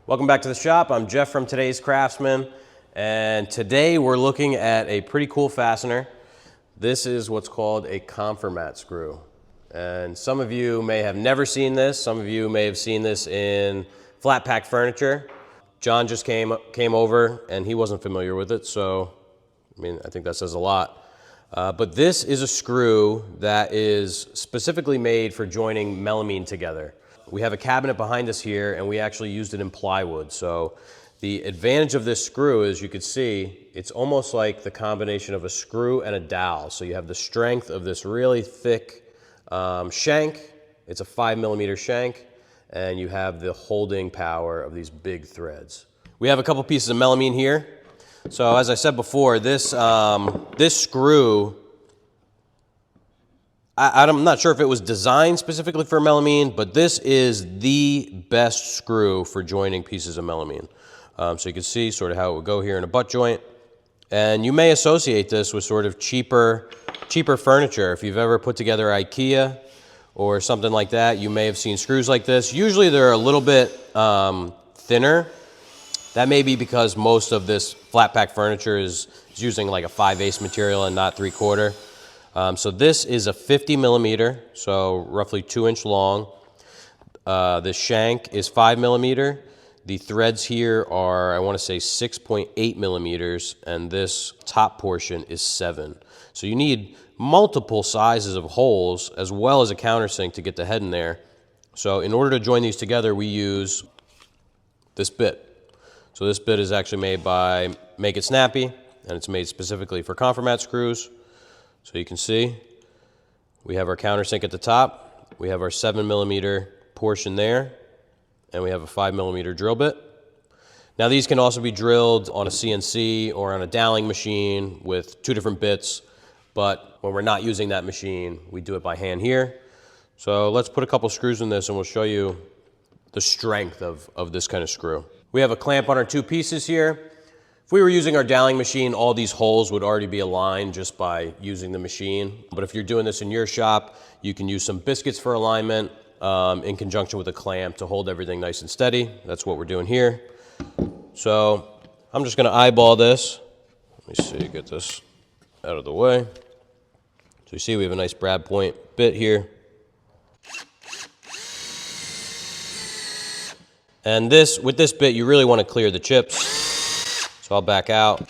Welcome back to the shop. I'm Jeff from Today's Craftsman, and today we're looking at a pretty cool fastener. This is what's called a Confirmat screw. And some of you may have never seen this. Some of you may have seen this in flat pack furniture. John just came over and he wasn't familiar with it, so I think that says a lot. But this is a screw that is specifically made for joining melamine together. We have a cabinet behind us here, and we actually used it in plywood. So the advantage of this screw is, you could see, it's almost like the combination of a screw and a dowel. So you have the strength of this really thick shank. It's a 5mm shank, and you have the holding power of these big threads. We have a couple pieces of melamine here. So as I said before, this screw, I'm not sure if it was designed specifically for melamine, but this is the best screw for joining pieces of melamine. So you can see sort of how it would go here in a butt joint. And you may associate this with sort of cheaper furniture. If you've ever put together IKEA or something like that, you may have seen screws like this. Usually they're a little bit thinner. That may be because most of this flat pack furniture is using like a 5/8 material and not 3/4. So this is a 50mm, so roughly 2-inch long. The shank is 5mm. The threads here are, I want to say, 6.8mm, and this top portion is 7. So you need multiple sizes of holes as well as a countersink to get the head in there. So in order to join these together, we use this bit. So this bit is actually made by Make It Snappy, and it's made specifically for Confirmat screws. So you can see we have our countersink at the top, we have our 7mm portion there, and we have a 5mm drill bit. Now these can also be drilled on a CNC or on a doweling machine with 2 different bits, but when we're not using that machine, we do it by hand here. So let's put a couple screws in this and we'll show you the strength of this kind of screw. We have a clamp on our 2 pieces here. If we were using our doweling machine, all these holes would already be aligned just by using the machine. But if you're doing this in your shop, you can use some biscuits for alignment in conjunction with a clamp to hold everything nice and steady. That's what we're doing here. So I'm just going to eyeball this. Let me see, get this out of the way. So you see we have a nice brad point bit here. And with this bit, you really want to clear the chips. So I'll back out.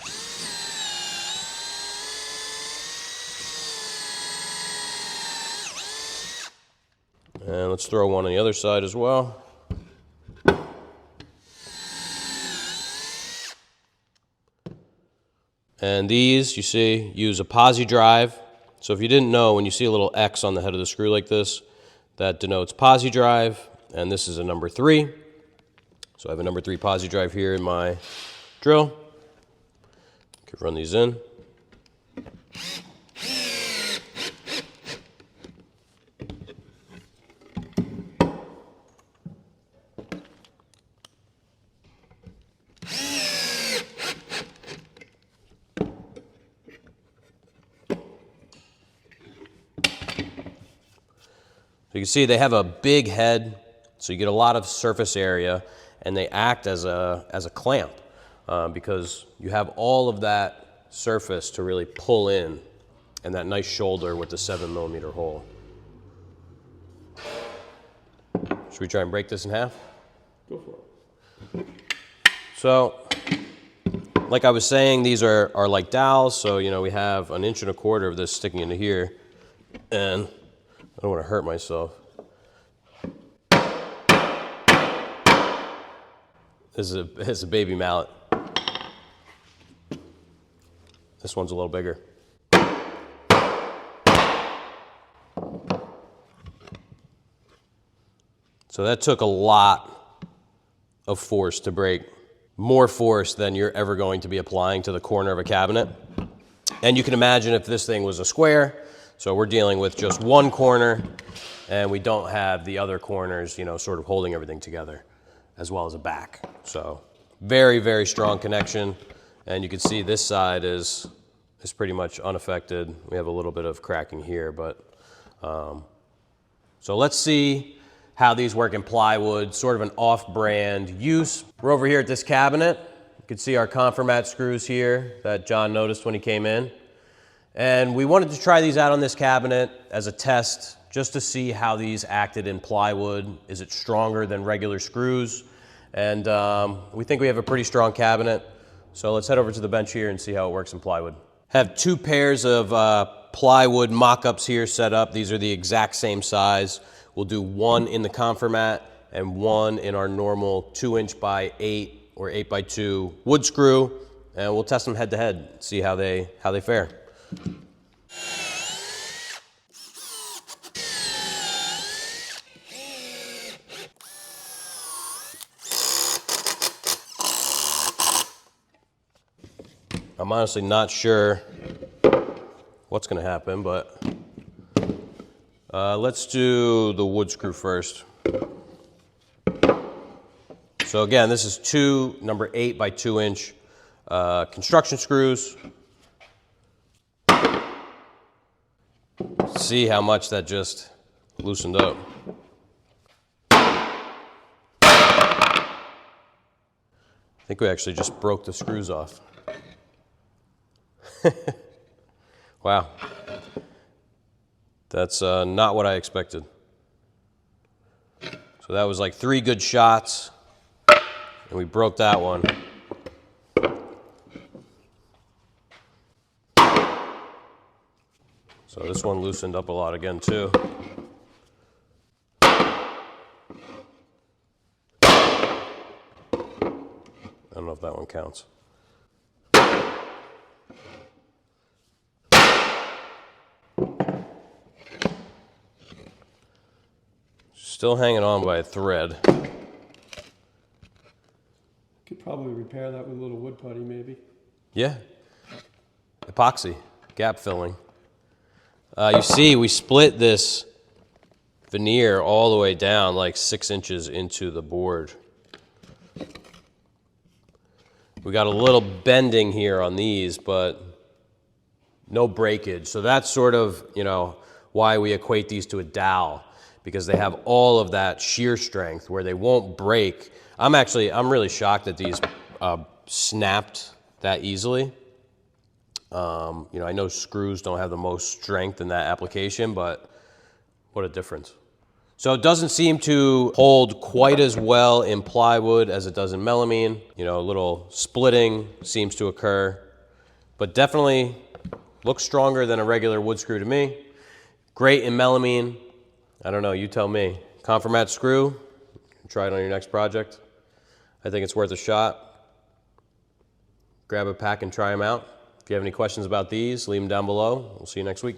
And let's throw one on the other side as well. And these, you see, use a posi drive. So if you didn't know, when you see a little X on the head of the screw like this, that denotes posi drive, and this is a number 3. So I have a number 3 posi drive here in my drill. Could run these in. So you can see they have a big head, so you get a lot of surface area, and they act as a clamp because you have all of that surface to really pull in, and that nice shoulder with the 7mm hole. Should we try and break this in half? Go for it. So, like I was saying, these are like dowels, so we have 1 1/4 inch of this sticking into here, and I don't want to hurt myself. This is a baby mallet. This one's a little bigger. So that took a lot of force to break, more force than you're ever going to be applying to the corner of a cabinet. And you can imagine if this thing was a square, so we're dealing with just one corner, and we don't have the other corners, sort of holding everything together, as well as a back. So very, very strong connection. And you can see this side is pretty much unaffected. We have a little bit of cracking here, but so let's see how these work in plywood, sort of an off-brand use. We're over here at this cabinet. You can see our Confirmat screws here that John noticed when he came in. And we wanted to try these out on this cabinet as a test, just to see how these acted in plywood. Is it stronger than regular screws? And we think we have a pretty strong cabinet. So let's head over to the bench here and see how it works in plywood. Have 2 pairs of plywood mock-ups here set up. These are the exact same size. We'll do 1 in the Confirmat and 1 in our normal 2" by 8 or 8 by 2 wood screw, and we'll test them head to head, see how they fare. I'm honestly not sure what's going to happen, but let's do the wood screw first. So again, this is 2 number 8 by 2" construction screws. See how much that just loosened up. I think we actually just broke the screws off. Wow. That's not what I expected. So that was like 3 good shots, and we broke that one. So this one loosened up a lot again too. I don't know if that one counts. Still hanging on by a thread. Could probably repair that with a little wood putty, maybe. Yeah. Epoxy, gap filling. You see, we split this veneer all the way down like 6 inches into the board. We got a little bending here on these, but no breakage. So that's sort of, why we equate these to a dowel, because they have all of that shear strength where they won't break. I'm really shocked that these snapped that easily. I know screws don't have the most strength in that application, but what a difference. So it doesn't seem to hold quite as well in plywood as it does in melamine. A little splitting seems to occur, but definitely looks stronger than a regular wood screw to me. Great in melamine. I don't know, you tell me. Confirmat screw, try it on your next project. I think it's worth a shot. Grab a pack and try them out. If you have any questions about these, leave them down below. We'll see you next week.